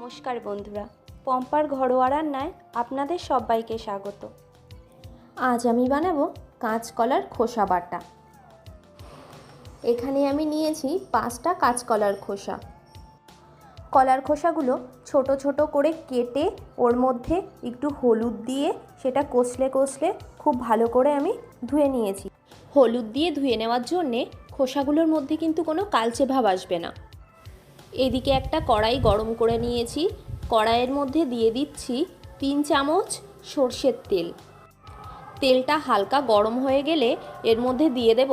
নমস্কার বন্ধুরা, পম্পার ঘরোয়া রান্নায় আপনাদের সবাইকে স্বাগত। আজ আমি বানাবো কাঁচকলার খোসা বাটা। এখানে আমি নিয়েছি 5টা কাঁচকলার খোসা। কলার খোসাগুলো ছোট ছোট করে কেটে ওর মধ্যে একটু হলুদ দিয়ে সেটা কষলে কষলে খুব ভালো করে আমি ধুয়ে নিয়েছি। হলুদ দিয়ে ধুয়ে নেওয়ার জন্যে খোসাগুলোর মধ্যে কিন্তু কোনো কালচে ভাব আসবে না। এদিকে একটা কড়াই গরম করে নিয়েছি। কড়াইয়ের মধ্যে দিয়ে দিচ্ছি 3 চামচ সর্ষের তেল। তেলটা হালকা গরম হয়ে গেলে এর মধ্যে দিয়ে দেব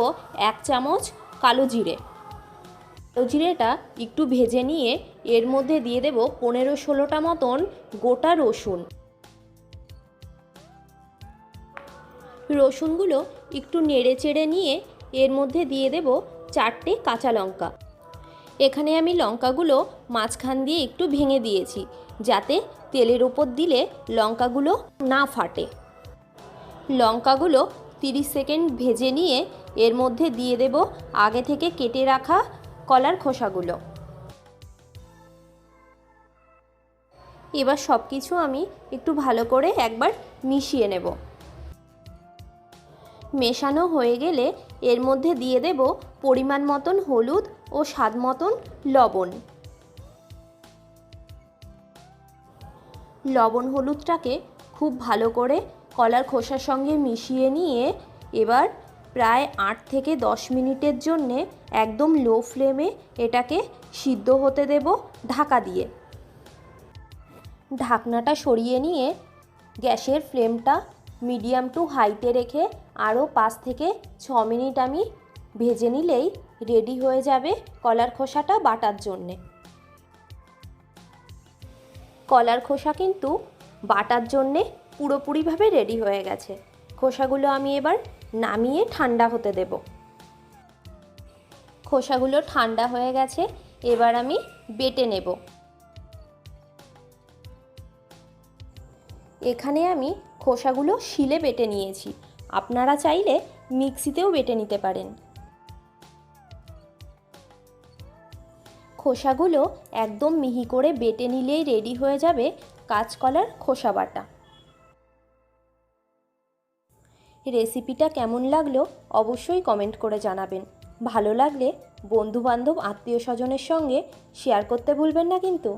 1 চামচ কালো জিরে। কালো জিরেটা একটু ভেজে নিয়ে এর মধ্যে দিয়ে দেব 15-16টা মতন গোটা রসুন। রসুনগুলো একটু নেড়ে চেড়ে নিয়ে এর মধ্যে দিয়ে দেব 4টে কাঁচা লঙ্কা। এখানে আমি লঙ্কাগুলো মাঝখান দিয়ে একটু ভেঙে দিয়েছি যাতে তেলের ওপর দিলে লঙ্কাগুলো না ফাটে। লঙ্কাগুলো 30 সেকেন্ড ভেজে নিয়ে এর মধ্যে দিয়ে দেব আগে থেকে কেটে রাখা কলার খোসাগুলো। এবার সব কিছু আমি একটু ভালো করে একবার মিশিয়ে নেব। মেশানো হয়ে গেলে এর মধ্যে দিয়ে দেব পরিমাণ মতন হলুদ ও স্বাদ মতন লবণ। লবণ হলুদটাকে খুব ভালো করে কলার খোসার সঙ্গে মিশিয়ে নিয়ে এবার প্রায় 8 থেকে 10 মিনিটের জন্যে একদম লো ফ্লেমে এটাকে সিদ্ধ হতে দেব ঢাকা দিয়ে। ঢাকনাটা সরিয়ে নিয়ে গ্যাসের ফ্লেমটা মিডিয়াম টু হাইতে রেখে আরও 5 থেকে 6 মিনিট আমি ভেজে নিলেই রেডি হয়ে যাবে কলার খোসাটা বাটার জন্যে। কলার খোসা কিন্তু বাটার জন্যে পুরোপুরিভাবে রেডি হয়ে গেছে। খোসাগুলো আমি এবার নামিয়ে ঠান্ডা হতে দেব। খোসাগুলো ঠান্ডা হয়ে গেছে, এবার আমি বেটে নেব। এখানে আমি খোসাগুলো শিলে বেটে নিয়েছি, আপনারা চাইলে মিক্সিতেও বেটে নিতে পারেন। খোসাগুলো একদম মিহি করে বেটে নিলেই রেডি হয়ে যাবে কাঁচকলার খোসা বাটা। রেসিপিটা কেমন লাগলো অবশ্যই কমেন্ট করে জানাবেন। ভালো লাগলে বন্ধুবান্ধব আত্মীয় স্বজনের সঙ্গে শেয়ার করতে ভুলবেন না কিন্তু।